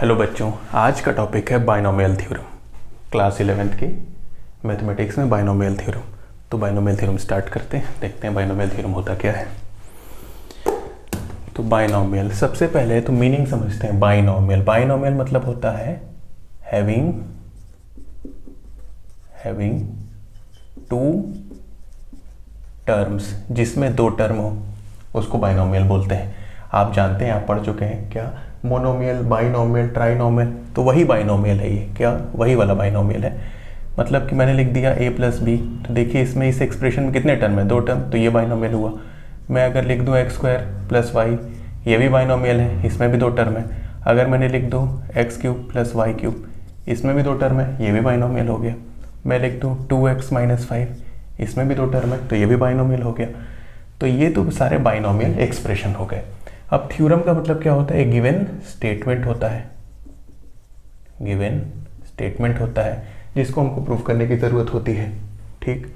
Hello बच्चों, आज का टॉपिक है बाइनोमियल थ्योरम। क्लास 11th की मैथमेटिक्स में बाइनोमियल थ्योरम। तो बाइनोमियल थ्योरम स्टार्ट करते हैं, देखते हैं बाइनोमियल थ्योरम होता क्या है। तो बाइनोमियल, सबसे पहले तो मीनिंग समझते हैं। बाइनोमियल, बाइनोमियल मतलब होता है हैविंग टू टर्म्स, जिसमें दो टर्म हो उसको बाइनोमियल बोलते हैं। आप जानते हैं, आप पढ़ चुके हैं क्या, मोनोमियल, बाइनोमियल, ट्राइनोमियल, तो वही बाइनोमियल है ये। क्या वही वाला बाइनोमियल है। मतलब कि मैंने लिख दिया a प्लस बी, तो देखिए इसमें इस एक्सप्रेशन में कितने टर्म है, दो टर्म, तो ये बाइनोमियल हुआ। मैं अगर लिख दूँ एक्स स्क्वायर प्लस वाई, ये भी बाइनोमियल है, इसमें भी दो टर्म है। अगर मैंने लिख दूँ X cube plus Y cube, इसमें भी दो टर्म है, ये भी बाइनोमियल हो गया। मैं लिख दूँ 2x माइनस 5, इसमें भी दो टर्म है, तो ये भी बाइनोमियल हो गया। तो ये तो सारे बाइनोमियल एक्सप्रेशन हो गए। अब थ्योरम का मतलब क्या होता है, एक गिवन स्टेटमेंट होता है, गिवन स्टेटमेंट होता है जिसको हमको प्रूफ करने की ज़रूरत होती है। ठीक,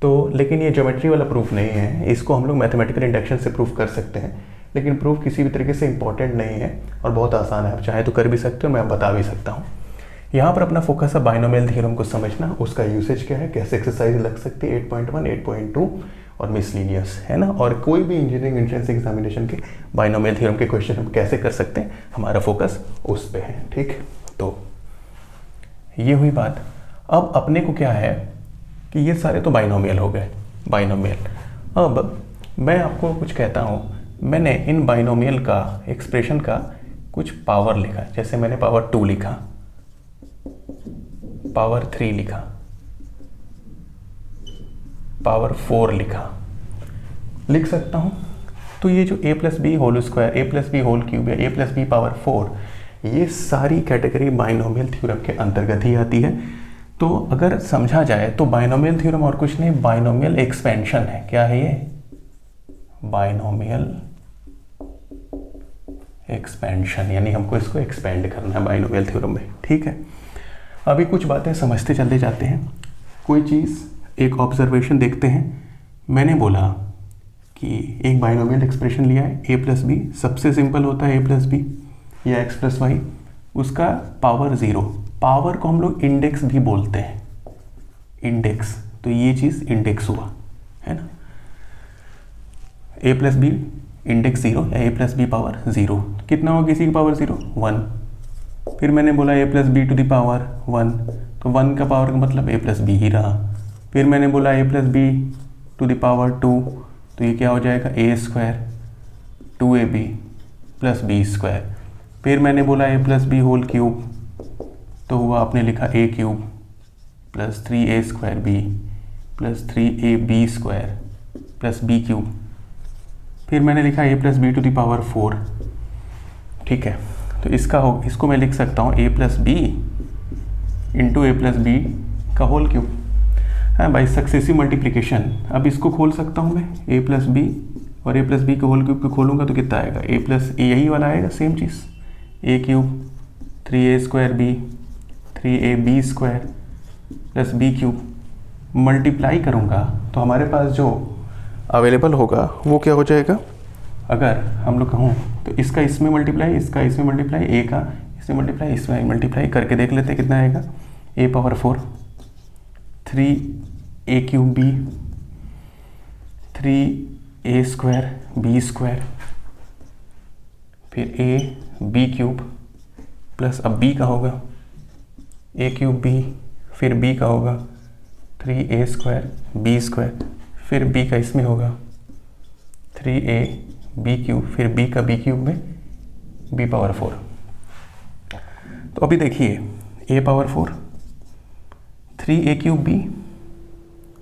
तो लेकिन ये ज्योमेट्री वाला प्रूफ नहीं है, इसको हम लोग मैथमेटिकल इंडक्शन से प्रूफ कर सकते हैं। लेकिन प्रूफ किसी भी तरीके से इंपॉर्टेंट नहीं है और बहुत आसान है, आप चाहे तो कर भी सकते हो, मैं बता भी सकता हूँ। यहाँ पर अपना फोकस है बाइनोमियल थ्योरम को समझना, उसका यूसेज क्या है, कैसे एक्सरसाइज लग सकती है 8.1, 8.2 और मिसलीनियस, है ना। और कोई भी इंजीनियरिंग एंट्रेंस एग्जामिनेशन के बाइनोमियल थ्योरम के क्वेश्चन हम कैसे कर सकते हैं, हमारा फोकस उस पे है। ठीक, तो ये हुई बात। अब अपने को क्या है कि ये सारे तो बाइनोमियल हो गए, बाइनोमियल। अब मैं आपको कुछ कहता हूँ, मैंने इन बाइनोमियल का एक्सप्रेशन का कुछ पावर लिखा, जैसे मैंने पावर 2 लिखा, पावर 3 लिखा, पावर 4 लिखा, लिख सकता हूँ। तो ये जो a plus B whole square, a plus B whole cube या a प्लस बी पावर 4, ये सारी कैटेगरी बाइनोमियल थ्योरम के अंतर्गत ही आती है। तो अगर समझा जाए तो बाइनोमियल थ्योरम और कुछ नहीं, बाइनोमियल एक्सपेंशन है। क्या है ये, बाइनोमियल एक्सपेंशन, यानी हमको इसको एक्सपेंड करना है बाइनोमियल थ्योरम में। ठीक है, अभी कुछ बातें समझते चलते जाते हैं। कोई चीज़, एक ऑब्जर्वेशन देखते हैं। मैंने बोला कि एक बाइनोमियल एक्सप्रेशन लिया है a प्लस बी, सबसे सिंपल होता है a प्लस बी या x प्लस वाई, उसका पावर 0। पावर को हम लोग इंडेक्स भी बोलते हैं, इंडेक्स, तो ये चीज़ इंडेक्स हुआ, है ना। a प्लस बी इंडेक्स 0 या a प्लस बी पावर 0, कितना होगा किसी की पावर 0, 1। फिर मैंने बोला a plus B to the power 1, तो 1 का पावर का मतलब a प्लस बी ही रहा। फिर मैंने बोला a plus B to the power 2, तो ये क्या हो जाएगा, a square 2ab plus B square. फिर मैंने बोला a plus B whole cube, तो हुआ आपने लिखा a cube plus 3a square b plus 3ab square plus b cube. फिर मैंने लिखा a plus B to the power 4। ठीक है, तो इसको मैं लिख सकता हूँ a plus B into a plus B का होल क्यूब, है बाई सक्सेसिव मल्टीप्लिकेशन। अब इसको खोल सकता हूँ मैं, a प्लस बी और a प्लस बी के होल क्यूब को खोलूँगा तो कितना आएगा, a प्लस ए, यही वाला आएगा, same cheese, a cube 3a square b 3ab square plus b cube. Multiply करूँगा तो हमारे पास जो अवेलेबल होगा वो क्या हो जाएगा, अगर हम लोग कहूँ तो इसका इसमें मल्टीप्लाई, इसका इसमें मल्टीप्लाई, a का इसमें मल्टीप्लाई, इसमें मल्टीप्लाई करके देख लेते हैं कितना आएगा, a power 4 3a cube b 3a square b square, फिर a b क्यूब प्लस, अब b का होगा a क्यूब b, फिर b का होगा 3a स्क्वायर b स्क्वायर, फिर b का इसमें होगा 3a b क्यूब, फिर b का b क्यूब में b पावर 4। तो अभी देखिए a power 4 3a cube b,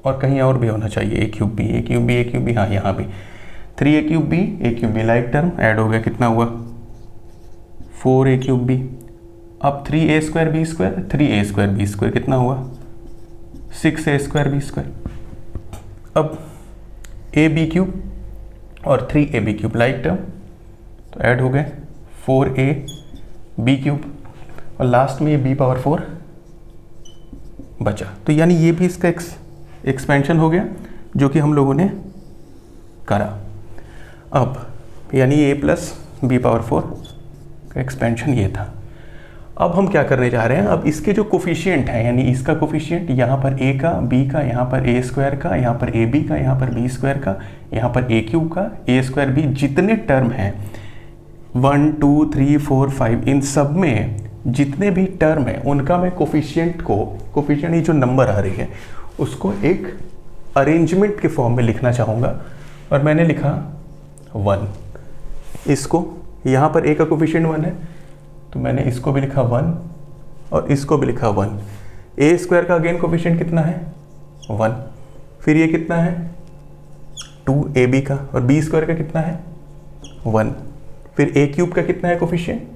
और कहीं और भी होना चाहिए a cube b, a cube b, a cube b, हाँ यहाँ भी 3a cube b, a cube b, like term add हो गया, कितना हुआ 4a क्यूब b। अब 3a square b square, 3a square b square कितना हुआ 6a स्क्वायर b स्क्वायर। अब a b क्यूब और 3ab क्यूब लाइक टर्म, तो ऐड हो गए 4a b क्यूब, और लास्ट में ये b पावर 4 बचा। तो यानी ये भी इसका एक्सपेंशन हो गया जो कि हम लोगों ने करा। अब यानी a प्लस बी पावर 4 का एक्सपेंशन ये था। अब हम क्या करने जा रहे हैं, अब इसके जो कोफिशिएंट है, यानी इसका कोफिशिएंट यहाँ पर a का, b का, यहाँ पर a स्क्वायर का, यहाँ पर ab का, यहाँ पर b स्क्वायर का, यहाँ पर a क्यूब का, a स्क्वायर b, जितने टर्म हैं 1 2 3 4 5, इन सब में जितने भी टर्म है उनका मैं कोफिशिएंट ये जो नंबर आ रही है उसको एक अरेंजमेंट के फॉर्म में लिखना चाहूँगा, और मैंने लिखा 1। इसको यहाँ पर a का कोफिशिएंट 1 है तो मैंने इसको भी लिखा 1 और इसको भी लिखा 1। a स्क्वायर का अगेन कोफिशिएंट कितना है 1, फिर ये कितना है 2ab का, और b स्क्वायर का कितना है 1, फिर a क्यूब का कितना है कोफिशिएंट,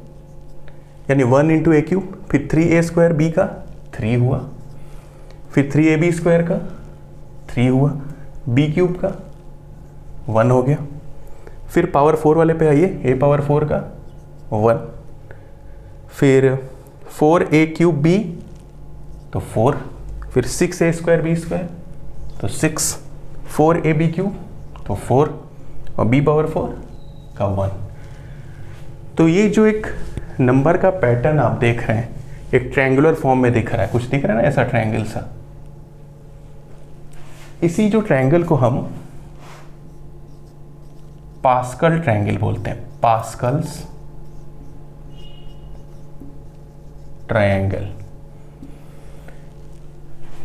यानी 1 इंटू ए क्यूब, फिर 3a स्क्वायर b का 3 हुआ, फिर 3ab स्क्वायर का 3 हुआ, b क्यूब का 1 हो गया, फिर पावर 4 वाले पे आइए, a पावर 4 का 1, फिर 4a क्यूब b तो 4, फिर 6a स्क्वायर b स्क्वायर तो 6, 4ab क्यूब तो 4, और b पावर 4 का 1। तो ये जो एक नंबर का पैटर्न आप देख रहे हैं, एक ट्रायंगुलर फॉर्म में दिख रहा है, कुछ दिख रहा है ना ऐसा ट्रायंगल सा। इसी जो ट्रायंगल को हम पास्कल ट्रायंगल बोलते हैं, पास्कल्स ट्रायंगल।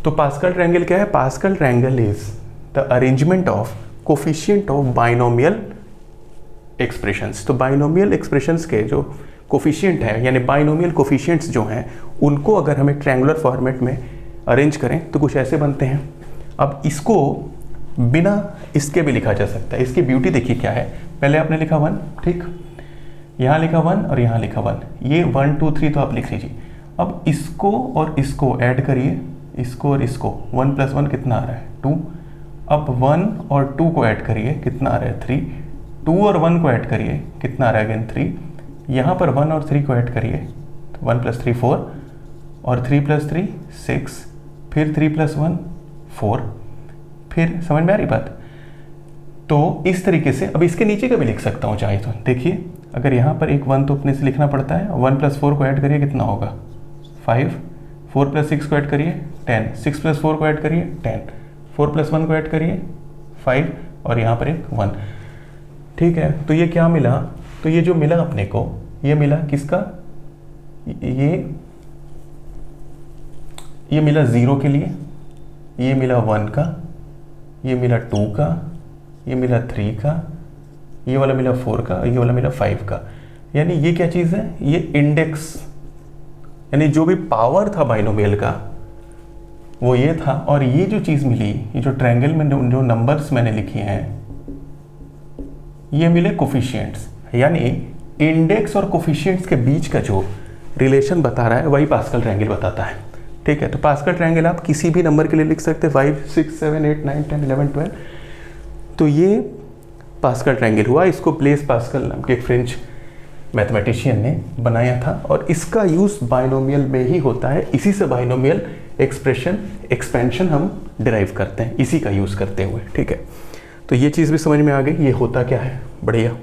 तो पास्कल ट्रायंगल क्या है? Pascal triangle is the arrangement of coefficient of binomial expressions. तो बाइनोमियल एक्सप्रेशंस के जो कोफिशिएंट है, यानी बाइनोमियल कोफिशिएंट्स जो हैं, उनको अगर हमें ट्रायंगुलर फॉर्मेट में अरेंज करें तो कुछ ऐसे बनते हैं। अब इसको बिना इसके भी लिखा जा सकता है। इसकी ब्यूटी देखिए क्या है, पहले आपने लिखा 1, ठीक, यहाँ लिखा 1 और यहाँ लिखा 1, ये 1 2 3 तो आप लिख लीजिए। अब इसको और इसको ऐड करिए, इसको और इसको, 1 + 1 कितना आ रहा है 2। अब 1 और 2 को ऐड करिए, कितना आ रहा है 3। 2 और 1 को ऐड करिए, कितना आ रहा है अगेन 3। यहाँ पर 1 और 3 को ऐड करिए, तो 1 + 3 4, और 3 + 3 6, फिर 3 + 1 4। फिर समझ में आ रही बात? तो इस तरीके से अब इसके नीचे का भी लिख सकता हूँ चाहे तो। देखिए अगर यहाँ पर एक 1 तो अपने से लिखना पड़ता है, 1 + 4 को ऐड करिए, कितना होगा 5, 4 + 6 को ऐड करिए 10, 6 + 4 को ऐड करिए 10, 4 + 1 को ऐड करिए 5, और यहाँ पर एक 1, ठीक है। तो ये क्या मिला? तो ये जो मिला अपने को, ये मिला किसका? ये मिला 0 के लिए, ये मिला 1 का, ये मिला 2 का, ये मिला 3 का, ये वाला मिला 4 का, ये वाला मिला 5 का। यानी ये क्या चीज़ है? ये इंडेक्स, यानी जो भी पावर था बाइनोमियल का वो ये था, और ये जो चीज़ मिली, ये जो ट्रायंगल में जो नंबर्स मैंने लिखे हैं, ये मिले कोफिशिएंट्स। यानी इंडेक्स और कोफिशिएंट्स के बीच का जो रिलेशन बता रहा है वही पास्कल ट्रायंगल बताता है, ठीक है। तो पास्कल ट्रायंगल आप किसी भी नंबर के लिए लिख सकते हैं, 5 6 7 8 9 10 11 12। तो ये पास्कल ट्रायंगल हुआ। इसको ब्लेस पास्कल नाम के एक फ्रेंच मैथमेटिशियन ने बनाया था, और इसका यूज़ बाइनोमियल में ही होता है। इसी से बाइनोमियल एक्सपेंशन हम डिराइव करते हैं, इसी का यूज़ करते हुए, ठीक है। तो ये चीज़ भी समझ में आ गई, ये होता क्या है, बढ़िया।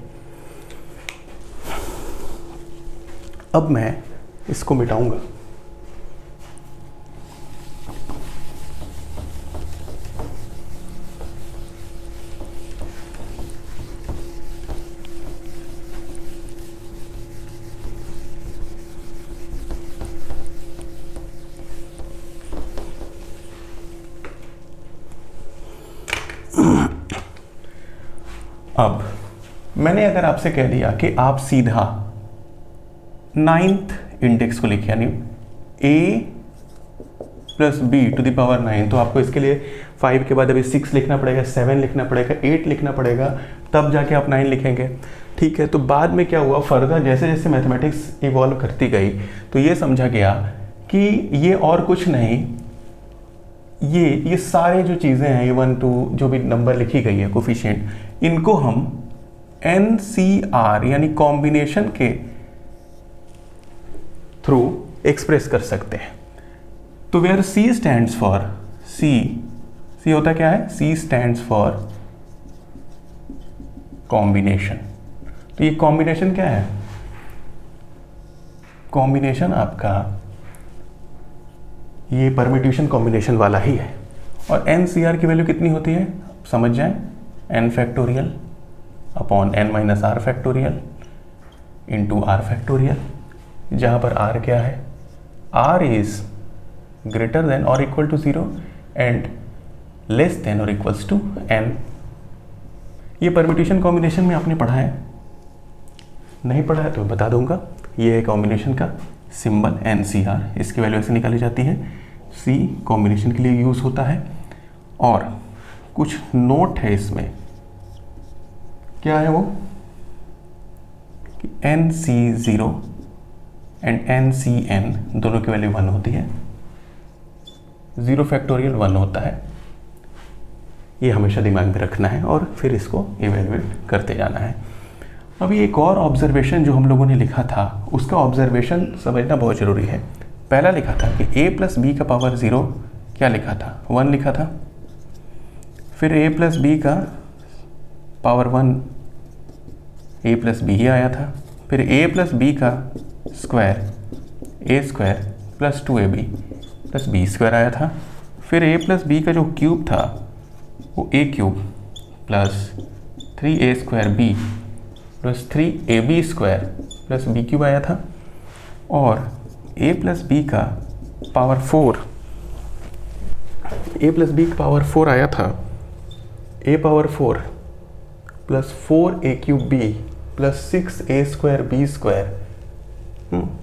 अब मैं इसको मिटाऊंगा। अब मैंने अगर आपसे कह दिया कि आप सीधा 9th इंडेक्स को लिखिए, यानी a + b⁻9, तो आपको इसके लिए 5 के बाद अभी 6 लिखना पड़ेगा, 7 लिखना पड़ेगा, 8 लिखना पड़ेगा, तब जाके आप 9 लिखेंगे, ठीक है। तो बाद में क्या हुआ, फर्दर जैसे जैसे मैथमेटिक्स इवॉल्व करती गई तो ये समझा गया कि ये और कुछ नहीं, ये सारे जो चीज़ें हैं, ये 1 2 जो भी नंबर लिखी गई है कोफिशिएंट, इनको हम NCR यानी कॉम्बिनेशन के थ्रू एक्सप्रेस कर सकते हैं। तो where C stands for, C होता क्या है? C stands for combination. तो ये कॉम्बिनेशन क्या है? कॉम्बिनेशन आपका ये परम्यूटेशन कॉम्बिनेशन वाला ही है। और NCR की वैल्यू कितनी होती है समझ जाएं, n factorial upon n minus R factorial into R factorial, जहाँ पर r क्या है, r इज ग्रेटर देन और equal to 0 and less than और इक्वल्स टू n। ये परम्यूटेशन कॉम्बिनेशन में आपने पढ़ा है, नहीं पढ़ा है तो मैं बता दूंगा। ये है कॉम्बिनेशन का सिंबल NCR, इसकी वैल्यू ऐसे निकाली जाती है, C कॉम्बिनेशन के लिए यूज़ होता है। और कुछ नोट है इसमें, क्या है वो कि NC0 एंड NCN दोनों की वैल्यू 1 होती है, 0 फैक्टोरियल 1 होता है। ये हमेशा दिमाग में रखना है और फिर इसको इवेल्युएट करते जाना है। अभी एक और ऑब्जर्वेशन जो हम लोगों ने लिखा था, उसका ऑब्जर्वेशन समझना बहुत ज़रूरी है। पहला लिखा था कि a प्लस बी का पावर 0 क्या लिखा था, 1 लिखा था। फिर a प्लस बी का पावर 1 a प्लस बी ही आया था। फिर a प्लस बी का square a square plus 2ab plus B square आया था। फिर a प्लस बी का जो क्यूब था वो a cube plus 3a square b plus 3ab square plus B cube आया था। और a प्लस बी का पावर 4, a प्लस बी का पावर 4 आया था, a power 4 plus 4a cube b plus 6a square b square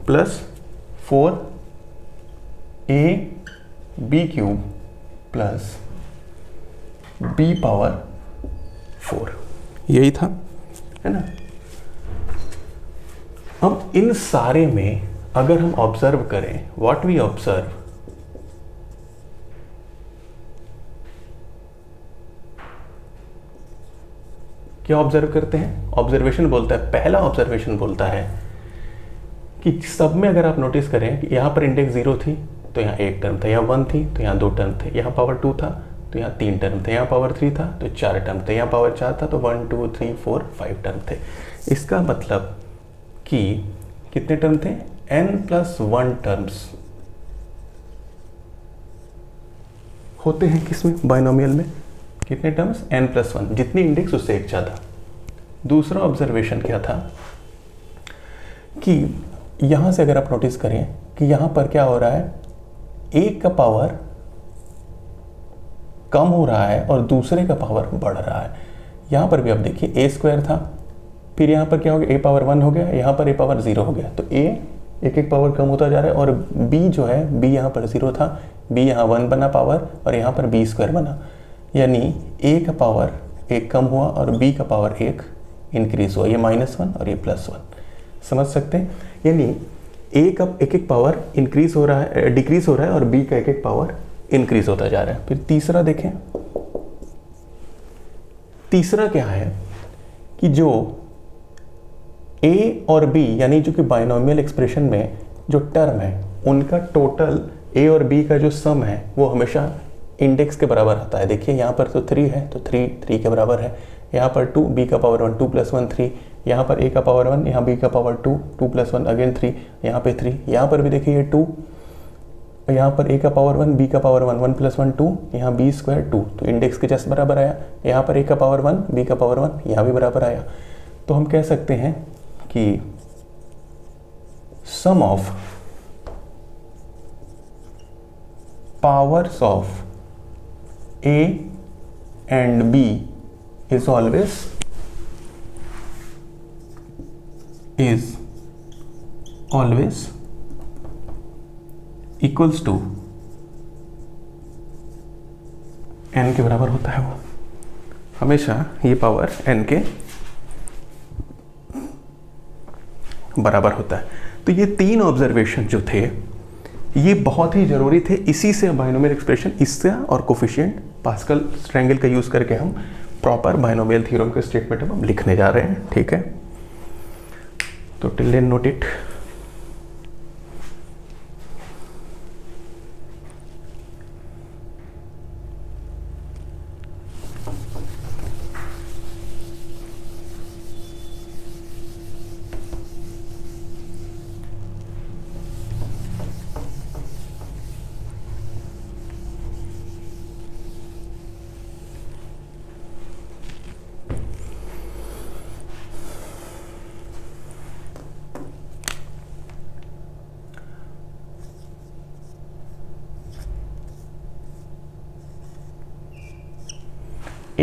plus 4a b cube plus b power 4, यही था, है ना। अब इन सारे में अगर हम ऑब्जर्व करें, व्हाट वी ऑब्जर्व, क्या ऑब्जर्व करते हैं, ऑब्जर्वेशन बोलता है, पहला ऑब्जर्वेशन बोलता है कि सब में अगर आप नोटिस करें कि यहाँ पर इंडेक्स 0 थी तो यहाँ एक टर्म था, यहाँ 1 थी तो यहाँ 2 टर्म थे, यहाँ पावर 2 था तो यहाँ 3 टर्म थे, यहाँ पावर 3 था तो 4 टर्म थे, यहाँ पावर 4 था तो 1 2 3 4 5 टर्म थे। इसका मतलब कि कितने टर्म थे, n+1 टर्म्स होते हैं किसमें, बाइनोमियल में। कितने टर्म्स, n+1, जितनी इंडेक्स उससे एक ज़्यादा। दूसरा ऑब्जर्वेशन क्या था कि यहाँ से अगर आप नोटिस करें कि यहाँ पर क्या हो रहा है, एक का पावर कम हो रहा है और दूसरे का पावर बढ़ रहा है। यहाँ पर भी आप देखिए a स्क्वायर था, फिर यहाँ पर क्या हो गया, a पावर 1 हो गया, यहाँ पर a पावर 0 हो गया, तो a एक एक पावर कम होता जा रहा है। और b जो है, b यहाँ पर 0 था, b यहाँ 1 बना पावर और यहाँ पर b स्क्वायर बना, यानी a का पावर 1 कम हुआ और b का पावर 1 इंक्रीज हुआ, ये -1 और ये +1। समझ सकते हैं, यानी a का एक एक पावर इंक्रीज हो रहा है, डिक्रीज हो रहा है और b का एक एक पावर इंक्रीज होता जा रहा है। फिर तीसरा देखें, तीसरा क्या है कि जो a और b यानी जो कि बाइनोमियल एक्सप्रेशन में जो टर्म है उनका टोटल a और b का जो सम है वो हमेशा इंडेक्स के बराबर आता है। देखिए यहाँ पर तो 3 है तो 3 के बराबर है, यहाँ पर 2, b का पावर 1, 2 + 1 3, यहाँ पर a का पावर 1, यहाँ b का पावर 2, 2 + 1 अगेन 3, यहाँ पे 3, यहाँ पर भी देखिए ये 2, यहाँ पर a का पावर 1, b का पावर 1, 1 + 1 2, यहाँ b स्क्वायर 2, तो इंडेक्स के जस्ट बराबर आया। यहाँ पर a का पावर 1, b का पावर 1, यहाँ भी बराबर आया। तो हम कह सकते हैं कि sum of powers of a and b is always equals to n के बराबर होता है। वो हमेशा ये पावर n के बराबर होता है। तो ये 3 ऑब्जर्वेशन जो थे ये बहुत ही ज़रूरी थे। इसी से बाइनोमियल एक्सप्रेशन, इससे और कोफिशिएंट पास्कल ट्रायंगल का यूज़ करके हम प्रॉपर बाइनोमियल थ्योरम के स्टेटमेंट हम लिखने जा रहे हैं। ठीक है, तो till then note it.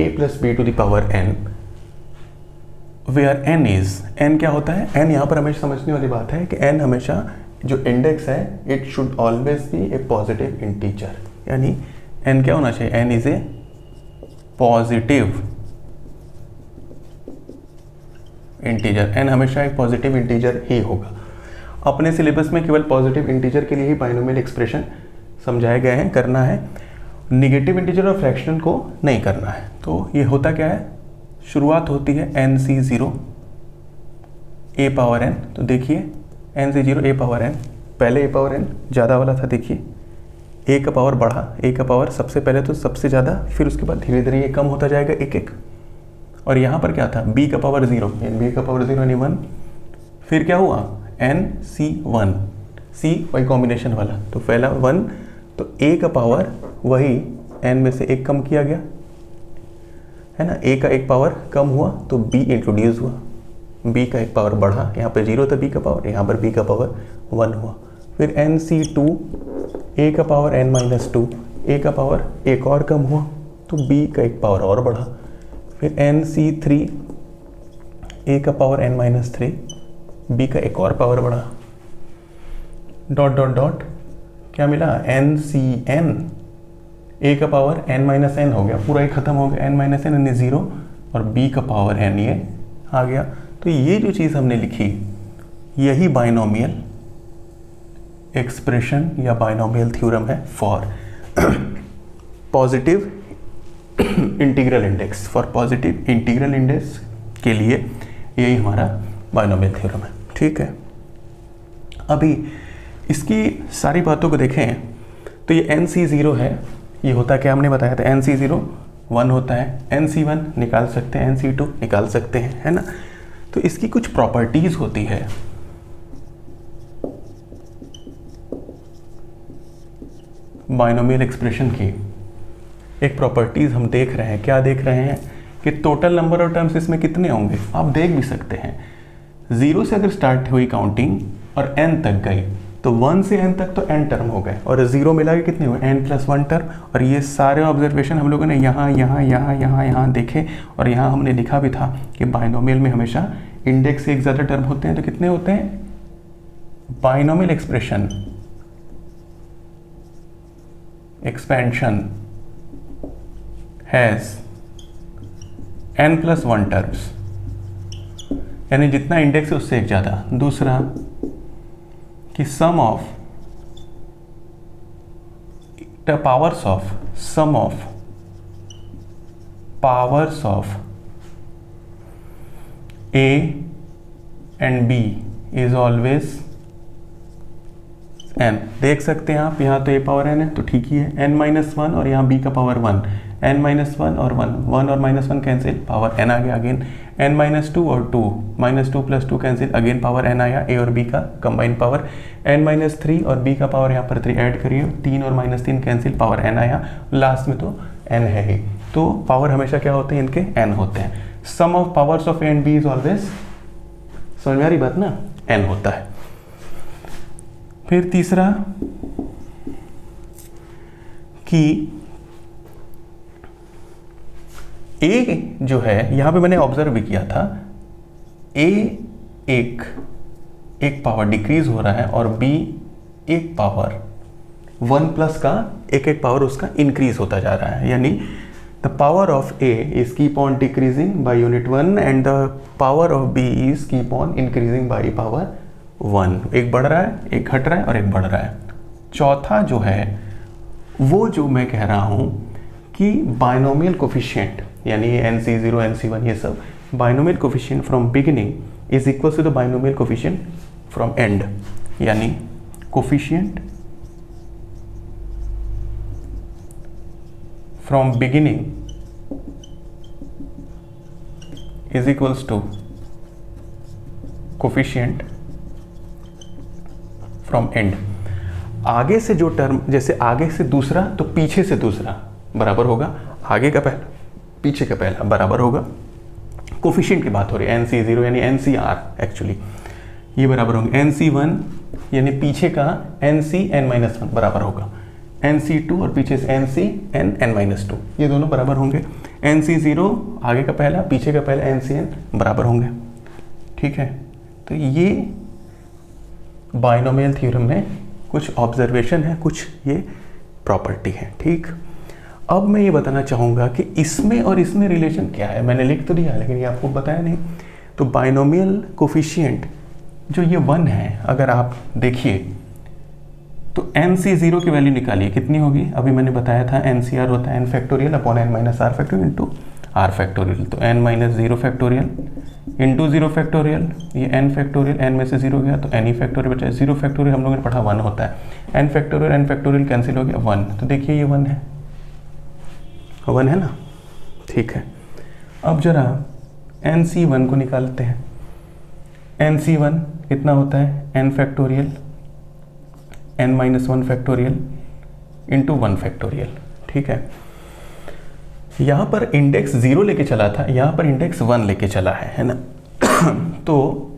a plus B to the power n, where n is, n क्या होता है, n यहाँ पर हमेशा समझने वाली बात है कि n हमेशा जो इंडेक्स है it should always be A positive integer, यानी n क्या होना चाहिए, n is a positive integer, n हमेशा एक पॉजिटिव इंटीजर ही होगा। अपने सिलेबस में केवल पॉजिटिव इंटीजर के लिए ही बाइनोमियल एक्सप्रेशन समझाए गए हैं, करना है, निगेटिव इंटीजर और फ्रैक्शनल को नहीं करना है। तो ये होता क्या है, शुरुआत होती है NC0 a पावर n, तो देखिए NC0 a पावर n, पहले a पावर n ज़्यादा वाला था, देखिए a का पावर बढ़ा, a का पावर सबसे पहले तो सबसे ज़्यादा, फिर उसके बाद धीरे धीरे ये कम होता जाएगा एक एक, और यहाँ पर क्या था b का पावर 0, b का पावर 0 यानी 1, फिर क्या हुआ NC1, c वही कॉम्बिनेशन वाला, तो पहला 1, तो a का पावर वही n में से एक कम किया गया है ना, a का एक पावर कम हुआ तो b इंट्रोड्यूस हुआ, b का एक पावर बढ़ा, यहाँ पे 0 था b का पावर, यहाँ पर b का पावर 1 हुआ, फिर NC2 a का पावर n-2, a का पावर एक और कम हुआ तो b का एक पावर और बढ़ा, फिर NC3 a का पावर n-3, b का एक और पावर बढ़ा, डॉट डॉट डॉट क्या मिला NCn, a का पावर n-n हो गया, पूरा ही खत्म हो गया, n-n यानी 0, और b का पावर n ये आ गया। तो ये जो चीज़ हमने लिखी यही बाइनोमियल एक्सप्रेशन या बाइनोमियल थ्योरम है for positive integral index, for positive integral index के लिए यही हमारा बाइनोमियल थ्योरम है। ठीक है, अभी इसकी सारी बातों को देखें तो ये NC0 है, ये होता क्या हमने बताया था, NC0 1 होता है, NC1 निकाल सकते हैं, NC2 निकाल सकते हैं, है ना। तो इसकी कुछ प्रॉपर्टीज होती है, बाइनोमियल एक्सप्रेशन की एक प्रॉपर्टीज हम देख रहे हैं, क्या देख रहे हैं कि टोटल नंबर ऑफ टर्म्स इसमें कितने होंगे, आप देख भी सकते हैं। 0 से अगर स्टार्ट हुई काउंटिंग और n तक गई तो 1 से n तक तो n टर्म हो गए, और 0 मिला के कितने हुए n+1 टर्म, और ये सारे ऑब्जर्वेशन हम लोगों ने यहाँ यहाँ यहाँ यहाँ यहाँ देखे, और यहाँ हमने लिखा भी था कि बाइनोमियल में हमेशा इंडेक्स से एक ज़्यादा टर्म होते हैं, तो कितने होते हैं, binomial expression expansion has n+1 terms, यानी जितना इंडेक्स है उससे एक ज़्यादा। दूसरा कि sum of the powers of a and b is always n। देख सकते हैं आप, यहाँ तो a पावर n है तो ठीक ही है, n-1 और यहाँ b का पावर 1, n-1 और 1 और -1 कैंसिल, पावर n आ गया अगेन, n-2 और 2, -2 + 2 कैंसिल, अगेन पावर n आया, a और b का कंबाइंड पावर, n-3 और b का पावर यहाँ पर 3 ऐड करिए, 3 और -3 कैंसिल, पावर n आया, लास्ट में तो n है ही, तो पावर हमेशा क्या होते हैं इनके, n होते हैं। Sum of powers of a and b is always, समझ में आ रही बात ना, n होता है। फिर तीसरा कि a जो है, यहाँ पे मैंने ऑब्जर्व भी किया था, a एक पावर डिक्रीज हो रहा है और b एक पावर 1+ का एक पावर उसका इंक्रीज होता जा रहा है, यानी the power of a is keep on decreasing by unit 1 and the power of b is keep on increasing by power 1, एक बढ़ रहा है, एक घट रहा है और एक बढ़ रहा है। चौथा जो है वो जो मैं कह रहा हूँ कि बाइनोमियल कोफिशिएंट, यानी NC0 NC1 ये सब binomial coefficient from beginning is equal to the binomial coefficient from end, यानी coefficient from beginning is equals to coefficient from end. आगे से जो टर्म, जैसे आगे से दूसरा तो पीछे से दूसरा बराबर होगा, आगे का पहला पीछे का पहला बराबर होगा। कोफिशिएंट की बात हो रही है, NC0 यानी NCR एक्चुअली ये बराबर होंगे, NC1 यानी पीछे का NCn-1 बराबर होगा, NC2 और पीछे से NCn-2 ये दोनों बराबर होंगे। NC0 आगे का पहला पीछे का पहला NCN बराबर होंगे। ठीक है, तो ये बाइनोमियल थ्योरम में कुछ ऑब्जर्वेशन है, कुछ ये प्रॉपर्टी है। ठीक, अब मैं ये बताना चाहूँगा कि इसमें और इसमें रिलेशन क्या है। मैंने लिख तो दिया लेकिन ये आपको बताया नहीं। तो बाइनोमियल कोफिशिएंट जो ये 1 है, अगर आप देखिए तो NC0 की वैल्यू निकालिए, कितनी होगी? अभी मैंने बताया था NCR होता है n factorial upon n minus R factorial into R factorial. तो n minus 0 factorial into 0 factorial, ये n फैक्टोरियल, n में से 0 गया तो n ही फैक्टोरियल बचा। 0 फैक्टोरियल हम लोगों ने पढ़ा 1 होता है, n फैक्टोरियल कैंसिल हो गया 1। तो देखिए ये 1 है, 1 है ना। ठीक है, अब जरा NC1 को निकालते हैं। NC1 कितना होता है? n factorial n minus 1 factorial into 1 factorial. ठीक है, यहाँ पर इंडेक्स 0 लेके चला था, यहाँ पर इंडेक्स 1 लेके चला है ना। तो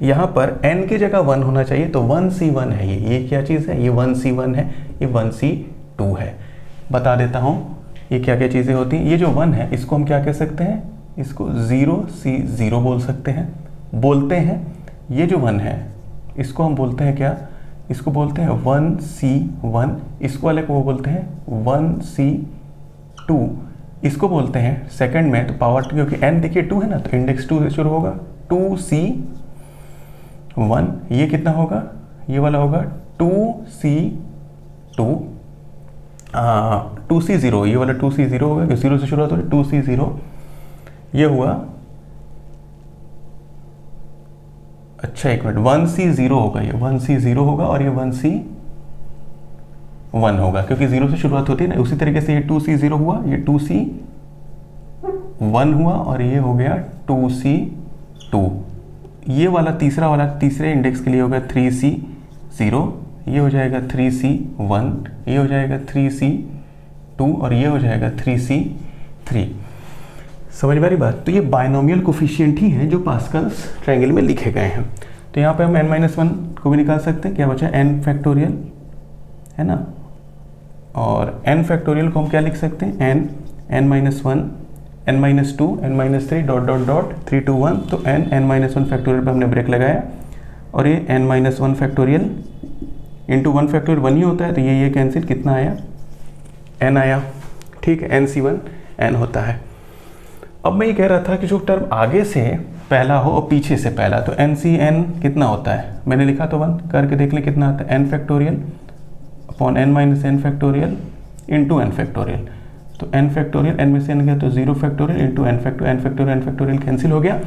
यहाँ पर n की जगह 1 होना चाहिए, तो 1C1 है ये क्या चीज़ है? ये 1C1 है, ये 1C2 है। बता देता हूँ ये क्या क्या चीज़ें होती हैं। ये जो 1 है इसको हम क्या कह सकते हैं? इसको 0C0 बोलते हैं। ये जो 1 है इसको हम बोलते हैं क्या? इसको बोलते हैं 1C1। इसको वाले को वो बोलते हैं 1C2। इसको बोलते हैं सेकंड में तो पावर 2, क्योंकि n देखिए 2 है ना, तो इंडेक्स 2 से शुरू होगा 2C1। ये कितना होगा? ये वाला होगा 2C2 2C0। ये वाला 2C0 होगा, 0 से शुरुआत हो रही 2C0। ये हुआ, अच्छा एक मिनट, 1C0 होगा, ये 1C0 होगा और ये 1C1 होगा, क्योंकि 0 से शुरुआत होती है ना। उसी तरीके से ये 2C0 हुआ, ये 2C1 हुआ और ये हो गया 2C2। ये वाला तीसरे इंडेक्स के लिए होगा 3C0, ये हो जाएगा 3C1, ये हो जाएगा 3C2 और ये हो जाएगा 3C3। समझ में आ रही बात? तो ये बाइनोमियल कोफिशिएंट ही हैं जो पास्कल्स ट्रायंगल में लिखे गए हैं। तो यहाँ पे हम n-1 को भी निकाल सकते हैं। क्या बचा? n फैक्टोरियल है ना, और n फैक्टोरियल को हम क्या लिख सकते हैं? n-1 n-2 n-3 dot dot dot 3 2 1। तो n-1 फैक्टोरियल पर हमने ब्रेक लगाया और ये n-1 फैक्टोरियल इंटू 1 फैक्टोरियल 1 ही होता है, तो ये कैंसिल, कितना आया? n आया। ठीक है, NC1 n होता है। अब मैं ये कह रहा था कि जो टर्म आगे से पहला हो और पीछे से पहला, तो NCN कितना होता है? मैंने लिखा तो 1, करके देख लें कितना आता है। n factorial upon n minus n factorial into n factorial. तो n फैक्टोरियल, n में से n गया तो 0 factorial into n factorial cancel हो गया।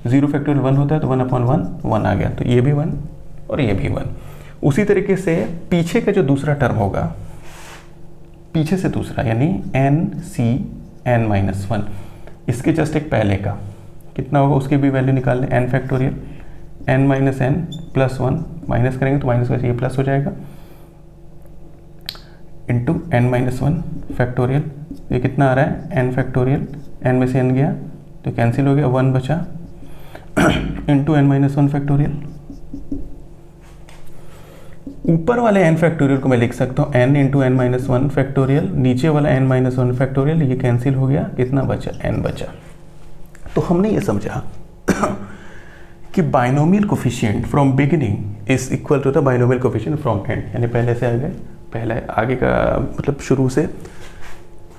0 फैक्टोरियल 1 होता है तो 1 अपॉन 1 आ गया, तो ये भी 1 और ये भी 1। उसी तरीके से पीछे का जो दूसरा टर्म होगा, पीछे से दूसरा यानी NCN-1, इसके जस्ट एक पहले का कितना होगा उसकी भी वैल्यू निकाल लें। n factorial n minus n plus 1, minus करेंगे तो माइनस वैसे ये प्लस हो जाएगा, इंटू n-1 फैक्टोरियल। ये कितना आ रहा है? n फैक्टोरियल, n में से n गया तो कैंसिल हो गया, 1 बचा, इंटू n-1 फैक्टोरियल। ऊपर वाले n फैक्टोरियल को मैं लिख सकता हूँ n इंटू n-1 फैक्टोरियल, नीचे वाला n-1 फैक्टोरियल, ये कैंसिल हो गया, कितना बचा? n बचा। तो हमने ये समझा कि binomial coefficient from beginning is equal to the binomial coefficient from end, यानी पहले से आगे, पहला आगे का मतलब शुरू से,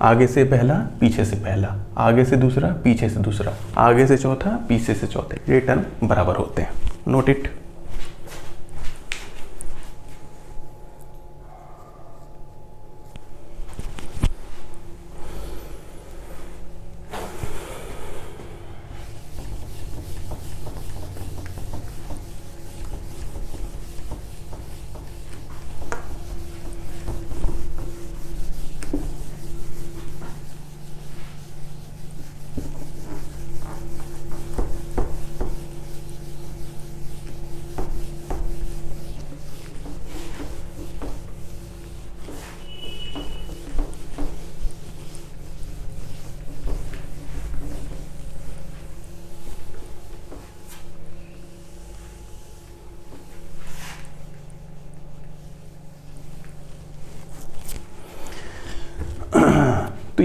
आगे से पहला पीछे से पहला, आगे से दूसरा पीछे से दूसरा, आगे से चौथा पीछे से चौथे, ये टर्म बराबर होते हैं। Note it.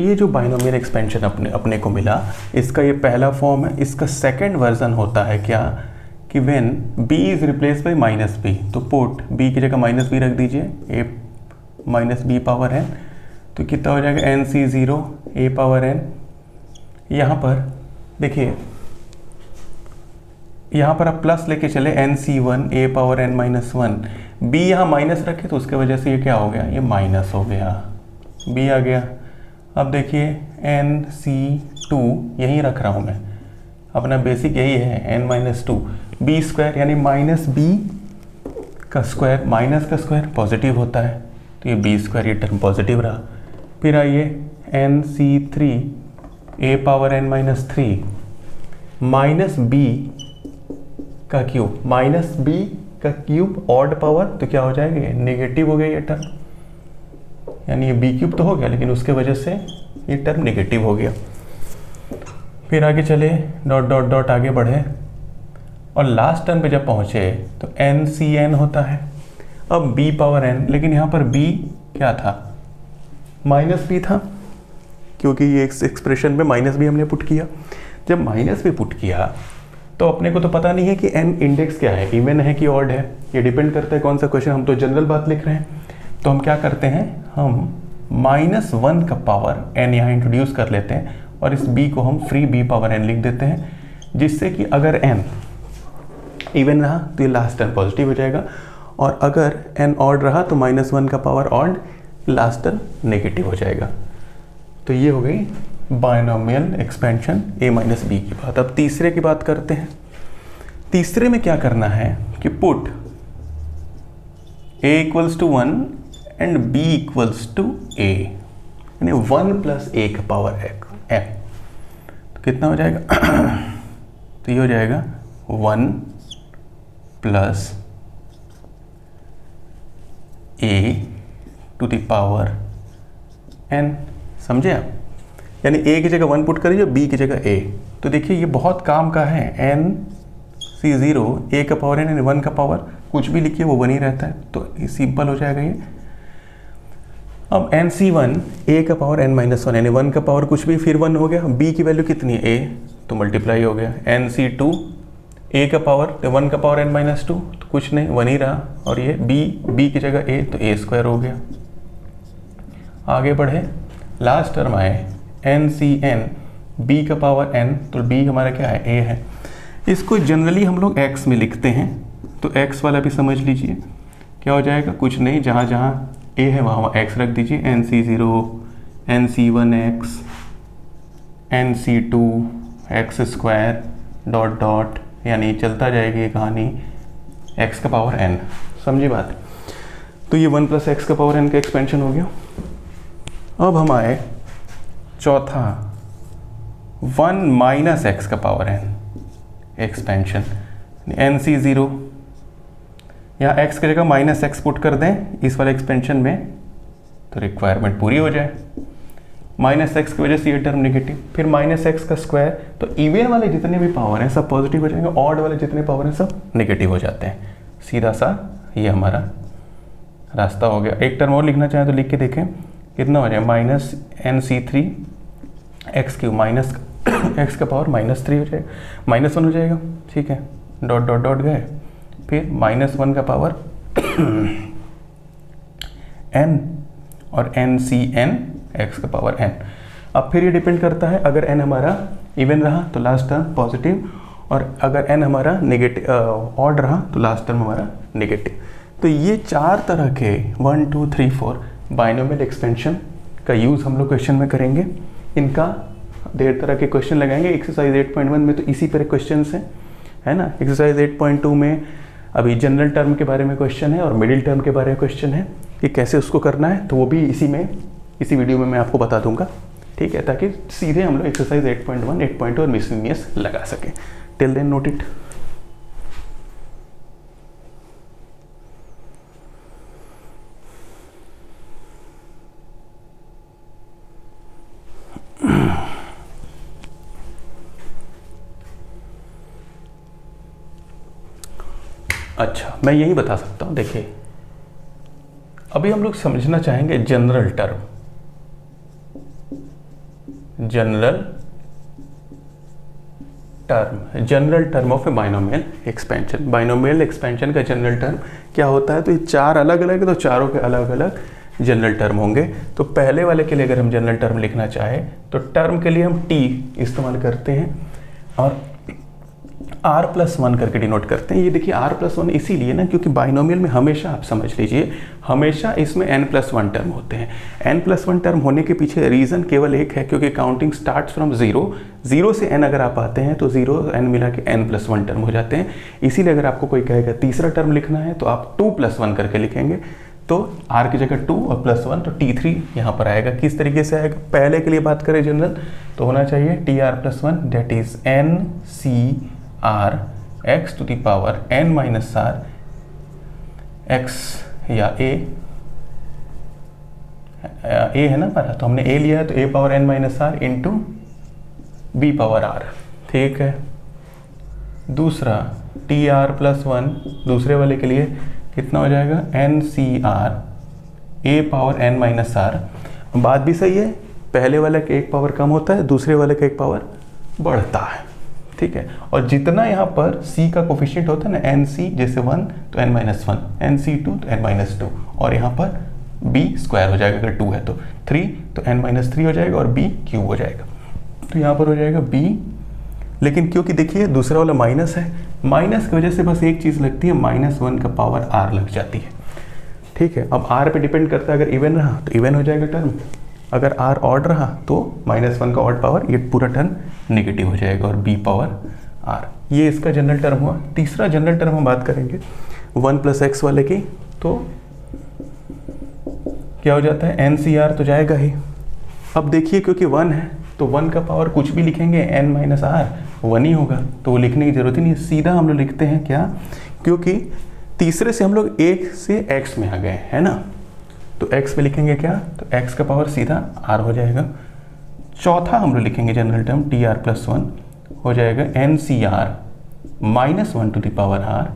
ये जो बाइनोमियल एक्सपेंशन अपने को मिला, इसका ये पहला फॉर्म है। इसका सेकंड वर्जन होता है क्या कि when b is replace by minus B, तो पुट b की जगह माइनस बी रख दीजिए, a minus B power n, तो कितना हो जाएगा nc0 a पावर n। यहाँ पर देखिए, यहाँ पर आप प्लस लेके चले nc1 a power n minus 1, b यहाँ माइनस रखे तो उसके वजह से ये क्या हो गया, ये माइनस हो गया, b आ गया। अब देखिए nc2 यहीं रख रहा हूँ मैं, अपना बेसिक यही है n माइनस 2, बी स्क्वायर यानी माइनस बी का स्क्वायर, माइनस का स्क्वायर पॉजिटिव होता है, तो ये बी स्क्वायर, ये टर्म पॉजिटिव रहा। फिर आइए nc3 a power n minus 3 minus B का क्यूब, माइनस बी का क्यूब ऑड पावर, तो क्या हो जाएगा, नेगेटिव हो गया ये टर्म, यानी ये बी क्यूब तो हो गया लेकिन उसके वजह से ये टर्म नेगेटिव हो गया। फिर आगे चले, डॉट डॉट डॉट आगे बढ़े और लास्ट टर्म पे जब पहुँचे तो nCn होता है। अब b पावर n, लेकिन यहाँ पर b क्या था, माइनस b था, क्योंकि ये एक्सप्रेशन में माइनस b हमने पुट किया। जब माइनस b पुट किया तो अपने को तो पता नहीं है कि n इंडेक्स क्या है, इवन है कि ऑड है, ये डिपेंड करता है कौन सा क्वेश्चन, हम तो जनरल बात लिख रहे हैं। तो हम क्या करते हैं, हम -1 का पावर n यहाँ इंट्रोड्यूस कर लेते हैं और इस b को हम फ्री b पावर n लिख देते हैं, जिससे कि अगर n इवन रहा तो ये लास्ट टर्म पॉजिटिव हो जाएगा, और अगर n ऑड रहा तो -1 का power odd, last term negative हो जाएगा। तो ये हो गई binomial expansion a minus B की बात। अब तीसरे की बात करते हैं। तीसरे में क्या करना है कि put a equals to 1 and b equals to a, यानी 1 प्लस a का पावर n, तो कितना हो जाएगा तो ये हो जाएगा 1 plus a to the power n, समझे आप, यानी a की जगह 1 पुट करिए, b की जगह a। तो देखिए ये बहुत काम का है, nc0 a का पावर n यानी 1 का पावर, कुछ भी लिखिए वो 1 ही रहता है, तो ये सिंपल हो जाएगा ये। अब nc1 a का पावर n माइनस 1 यानी 1 का पावर कुछ भी, फिर 1 हो गया, b की वैल्यू कितनी है a, तो मल्टीप्लाई हो गया, nc2 a का पावर 1 का पावर n माइनस 2, तो कुछ नहीं 1 ही रहा, और ये b की जगह a, तो a स्क्वायर हो गया। आगे बढ़े, लास्ट टर्म आए nCn b का पावर n, तो b हमारा क्या है, a है। इसको जनरली हम लोग x में लिखते हैं, तो x वाला भी समझ लीजिए क्या हो जाएगा, कुछ नहीं, जहाँ जहाँ a है वहाँ x रख दीजिए, nc0 nc1x nc2 x square dot dot, यानी चलता जाएगी ये कहानी x का पावर n, समझी बात। तो ये 1 प्लस x का पावर n का एक्सपेंशन हो गया। अब हम आए चौथा, 1 माइनस x का पावर n एक्सपेंशन, nc0, यहाँ x की जगह माइनस x पुट कर दें इस वाले एक्सपेंशन में, तो रिक्वायरमेंट पूरी हो जाए। माइनस x की वजह से ये टर्म नेगेटिव, फिर माइनस x का स्क्वायर, तो इवन वाले जितने भी पावर हैं सब पॉजिटिव हो जाएंगे, ऑड वाले जितने पावर हैं सब नेगेटिव हो जाते हैं। सीधा सा ये हमारा रास्ता हो गया। एक टर्म और लिखना चाहें तो लिख के देखें, कितना हो जाएगा, minus nc3 x cube minus x का पावर -3 हो जाएगा, -1 हो जाएगा, ठीक है, डॉट डॉट डॉट गए, फिर -1 का पावर n और nCn x का पावर n। अब फिर ये डिपेंड करता है, अगर n हमारा इवन रहा तो लास्ट टर्म पॉजिटिव, और अगर n हमारा नेगेटिव ऑड रहा तो लास्ट टर्म हमारा नेगेटिव। तो ये 4 तरह के 1 2 3 4 बाइनोमियल एक्सपेंशन का यूज़ हम लोग क्वेश्चन में करेंगे। इनका 1.5 तरह के क्वेश्चन लगाएंगे। एक्सरसाइज 8.1 में तो इसी पर क्वेश्चन है ना। एक्सरसाइज 8.2 में अभी जनरल टर्म के बारे में क्वेश्चन है और मिडिल टर्म के बारे में क्वेश्चन है कि कैसे उसको करना है, तो वो भी इसी वीडियो में मैं आपको बता दूंगा, ठीक है, ताकि सीधे हम लोग एक्सरसाइज 8.1 8.2 और मिसलेनियस लगा सकें। Till then note it. अच्छा, मैं यही बता सकता हूँ। देखिए, अभी हम लोग समझना चाहेंगे general term. General term of A binomial expansion. Binomial expansion का जनरल टर्म क्या होता है? तो ये चार अलग अलग है, तो चारों के अलग अलग जनरल टर्म होंगे। तो पहले वाले के लिए अगर हम जनरल टर्म लिखना चाहें तो टर्म के लिए हम टी इस्तेमाल करते हैं और r+1 करके डिनोट करते हैं। ये देखिए r+1 इसीलिए ना क्योंकि बाइनोमियल में हमेशा, आप समझ लीजिए, हमेशा इसमें n+1 टर्म होते हैं। n+1 टर्म होने के पीछे रीज़न केवल एक है, क्योंकि काउंटिंग स्टार्ट्स फ्रॉम जीरो से n अगर आप आते हैं तो 0 n मिला के n+1 टर्म हो जाते हैं। इसीलिए अगर आपको कोई कहेगा तीसरा टर्म लिखना है तो आप 2+1 करके लिखेंगे, तो r की जगह 2 और +1 तो t3 यहाँ पर आएगा। किस तरीके से आएगा? पहले के लिए बात करें जनरल तो होना चाहिए tr+1 that is NCR x to the power n minus r x या a है ना हमारा, तो हमने a लिया है तो a power n minus r into b power r। ठीक है। दूसरा tr+1 दूसरे वाले के लिए कितना हो जाएगा? NCR a power n minus r। बात भी सही है, पहले वाले का एक पावर कम होता है, दूसरे वाले का एक पावर बढ़ता है। ठीक है। और जितना यहाँ पर c का कोफिशिएंट होता है ना, NC जैसे 1 तो n-1, NC2 तो n-2, और यहाँ पर b स्क्वायर हो जाएगा, अगर 2 है तो 3 तो n-3 हो जाएगा और b क्यूब हो जाएगा। तो यहाँ पर हो जाएगा b, लेकिन क्योंकि देखिए दूसरा वाला माइनस है, माइनस की वजह से बस एक चीज़ लगती है, -1 का पावर r लग जाती है। ठीक है। अब r पे डिपेंड करता है, अगर इवन रहा तो इवन हो जाएगा टर्म, अगर r ऑड रहा तो -1 का ऑड पावर, ये पूरा टर्म नेगेटिव हो जाएगा और b पावर r। ये इसका जनरल टर्म हुआ। तीसरा जनरल टर्म हम बात करेंगे 1+x वाले की, तो क्या हो जाता है? NCR तो जाएगा ही। अब देखिए क्योंकि 1 है तो 1 का पावर कुछ भी लिखेंगे n-r 1 ही होगा, तो वो लिखने की जरूरत ही नहीं है, सीधा हम लोग लिखते हैं क्या, क्योंकि तीसरे से हम लोग 1 से x में आ गए है ना, तो x में लिखेंगे क्या, तो x का पावर सीधा r हो जाएगा। चौथा हम लोग लिखेंगे जनरल टर्म tr+1 हो जाएगा NCR -1 to the power r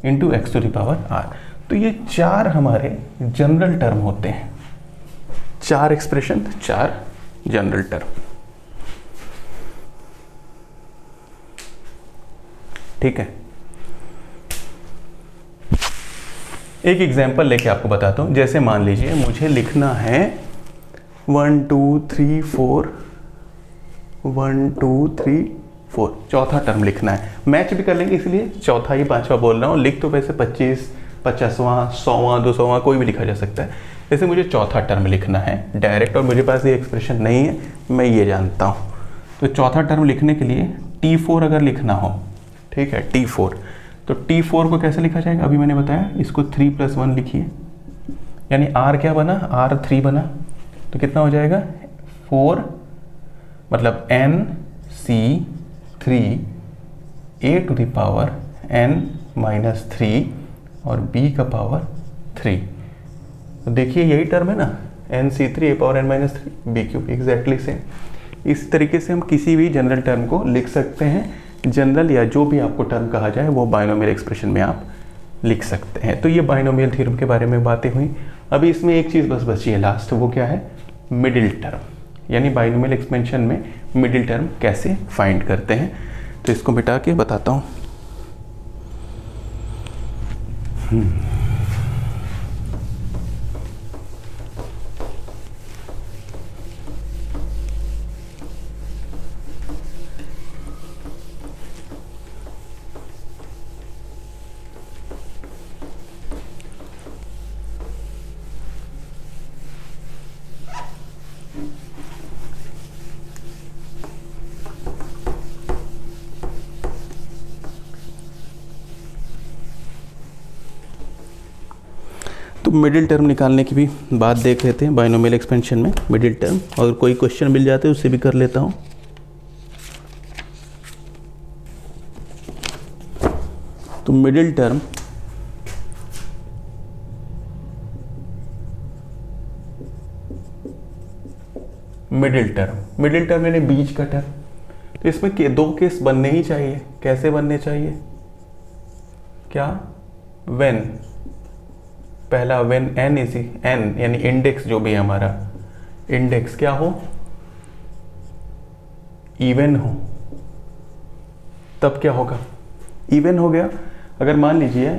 into x to the power r। तो ये चार हमारे जनरल टर्म होते हैं, चार एक्सप्रेशन, चार जनरल टर्म। ठीक है। एक एग्जांपल लेके आपको बताता हूँ। जैसे मान लीजिए मुझे लिखना है 1 2 3 4 1 2 3 4, चौथा टर्म लिखना है। मैच भी कर लेंगे इसलिए चौथा ही पांचवा बोल रहा हूँ। लिख तो वैसे 25, 50वां, 100वां, 200वां कोई भी लिखा जा सकता है। जैसे मुझे चौथा टर्म लिखना है डायरेक्ट, और मेरे पास ये एक्सप्रेशन नहीं है, मैं ये जानता हूँ। तो चौथा टर्म लिखने के लिए T4 अगर लिखना हो, ठीक है, T4, तो T4 को कैसे लिखा जाएगा? अभी मैंने बताया, इसको 3+1 लिखिए, यानी R क्या बना? R3 बना, तो कितना हो जाएगा? 4 मतलब NC3 a to the power n-3 और b का पावर 3। तो देखिए यही टर्म है ना, NC3 a power n-3 b cube, exactly same. इस तरीके से हम किसी भी जनरल टर्म को लिख सकते हैं। जनरल या जो भी आपको टर्म कहा जाए वो बाइनोमियल एक्सप्रेशन में आप लिख सकते हैं। तो ये बाइनोमियल थ्योरम के बारे में बातें हुई। अभी इसमें एक चीज़ बस बची है लास्ट, वो क्या है? मिडिल टर्म, यानी बाइनोमियल एक्सपेंशन में मिडिल टर्म कैसे फाइंड करते हैं। तो इसको मिटा के बताता हूँ। तो मिडिल टर्म निकालने की भी बात देख लेते हैं बाइनोमियल एक्सपेंशन में। मिडिल टर्म, और कोई क्वेश्चन मिल जाते हैं उससे भी कर लेता हूँ। तो मिडिल टर्म मिडिल टर्म यानी बीच का टर्म। तो इसमें दो केस बनने ही चाहिए। कैसे बनने चाहिए? क्या? व्हेन, पहला व्हेन n यानी इंडेक्स जो भी है हमारा, इंडेक्स क्या हो? इवन हो तब क्या होगा, इवन हो गया। अगर मान लीजिए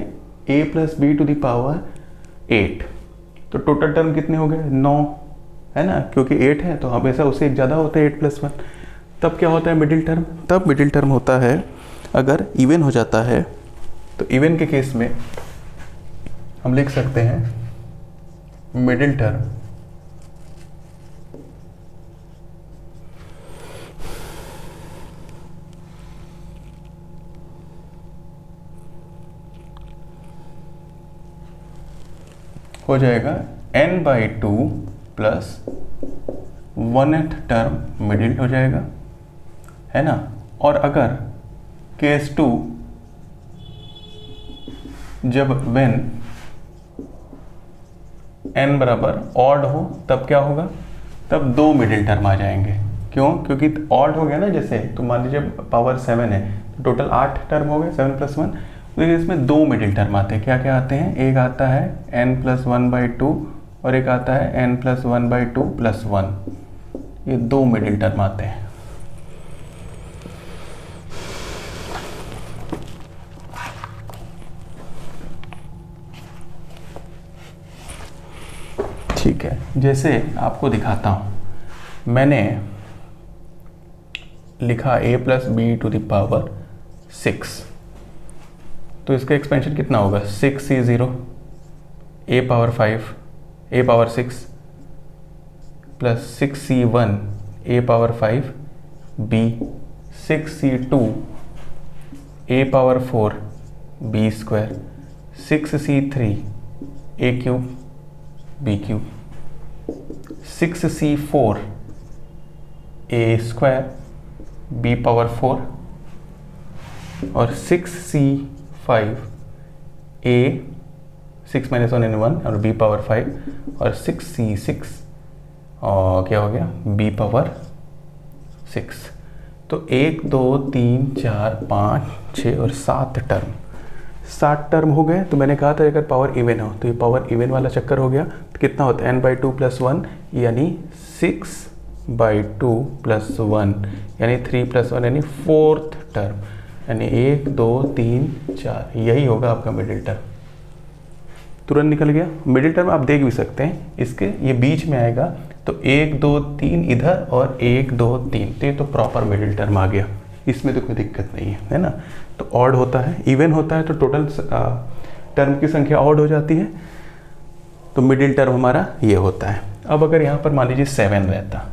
a plus B to the power 8, तो टोटल टर्म कितने हो गए, 9 है ना, क्योंकि 8 है तो हमेशा उससे एक ज़्यादा होता है 8 प्लस 1। तब क्या होता है मिडिल टर्म, तब मिडिल टर्म होता है अगर इवन हो जाता है, तो इवन के केस में हम लिख सकते हैं मिडिल टर्म हो जाएगा n/2 plus 1th term middle हो जाएगा, है ना। और अगर केस 2 जब व्हेन n बराबर ऑड हो तब क्या होगा, तब 2 मिडिल टर्म आ जाएंगे। क्यों, क्योंकि ऑड हो गया ना, जैसे तो मान लीजिए पावर 7 है तो टोटल 8 टर्म हो गए 7 प्लस 1, तो इसमें 2 मिडिल टर्म आते हैं। क्या क्या आते हैं, एक आता है n+1/2 और एक आता है n+1/2 + 1, ये 2 मिडिल टर्म आते हैं। ठीक है, जैसे आपको दिखाता हूँ, मैंने लिखा a + b to the power 6, तो इसका एक्सपेंशन कितना होगा, 6c0 a power 5 a power 6 plus 6c1 a power 5 b, 6c2 a power 4 b square, 6c3 a cube b cube, 6c4 a square b power 4 और 6c5 a 6 - 1 × 1 और b power 5 और 6c6 और क्या हो गया b power 6। तो 1 2 3 4 5 6 और 7 term हो गए। तो मैंने कहा था अगर पावर इवन हो तो ये पावर इवन वाला चक्कर हो गया, तो कितना होता है n/2 + 1 यानी 6/2 + 1 यानी 3 + 1 यानी 4th टर्म, यानी 1 2 3 4, यही होगा आपका मिडिल टर्म। तुरंत निकल गया। मिडिल टर्म आप देख भी सकते हैं, इसके ये बीच में आएगा तो 1 2 3 इधर और 1 2 3, तो ये तो प्रॉपर मिडिल टर्म आ गया, इसमें तो कोई दिक्कत नहीं है ना। तो ऑड होता है, इवन होता है तो टोटल टर्म की संख्या ऑड हो जाती है, तो मिडिल टर्म हमारा ये होता है। अब अगर यहाँ पर मान लीजिए 7 रहता,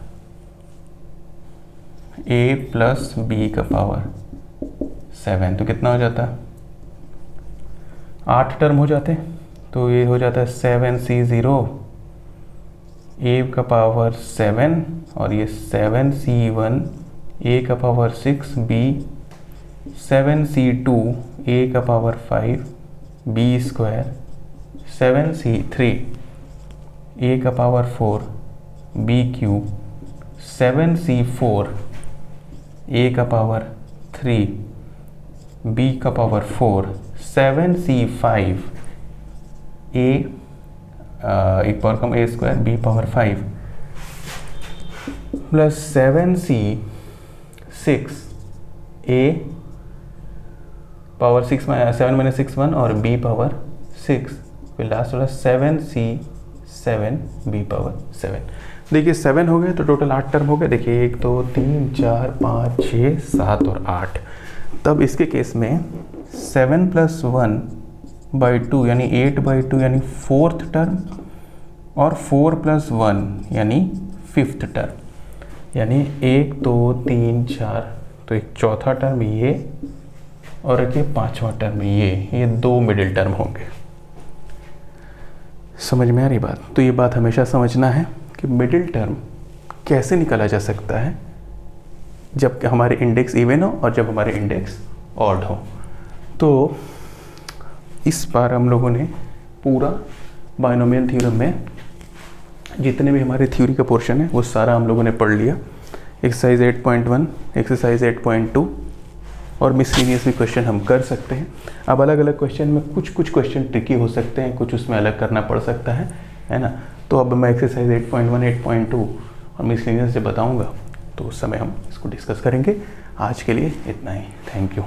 a + b का पावर 7, तो कितना हो जाता, 8 टर्म हो जाते, तो ये हो जाता है 7c0 a का पावर 7 और ये 7c1 a का पावर 6 b, 7c2 a का power 5 b square, 7c3 a का power 4 b cube, 7c4 a का पावर 3 b का पावर 4, 7c5 a एक power come a square b power 5 plus 7c6 a power 6 7 - 6 1 और b power 6, फिर last वाला 7c7 b power 7। देखिए 7 हो गए तो टोटल 8 टर्म हो गए। देखिए 1 2 3 4 5 6 7 और 8। तब इसके केस में 7 + 1/2 यानी 8/2 यानी 4th टर्म और 4 + 1 यानी 5th टर्म, यानी 1 2 3 4, तो एक चौथा टर्म ये और एक 5वां टर्म ये 2 मिडिल टर्म होंगे। समझ में आ रही बात? तो ये बात हमेशा समझना है कि मिडिल टर्म कैसे निकाला जा सकता है, जब हमारे इंडेक्स इवन हो और जब हमारे इंडेक्स ऑड हो। तो इस बार हम लोगों ने पूरा बाइनोमियल थ्योरम में जितने भी हमारे थ्योरी का पोर्शन है वो सारा हम लोगों ने पढ़ लिया। एक्सरसाइज 8.1, एक्सरसाइज 8.2 और मिसलिनियस भी क्वेश्चन हम कर सकते हैं। अब अलग अलग क्वेश्चन में कुछ क्वेश्चन ट्रिकी हो सकते हैं, कुछ उसमें अलग करना पड़ सकता है ना। तो अब मैं एक्सरसाइज 8.1, 8.2 और मिसलिनियस जब बताऊंगा तो उस समय हम इसको डिस्कस करेंगे। आज के लिए इतना ही, थैंक यू।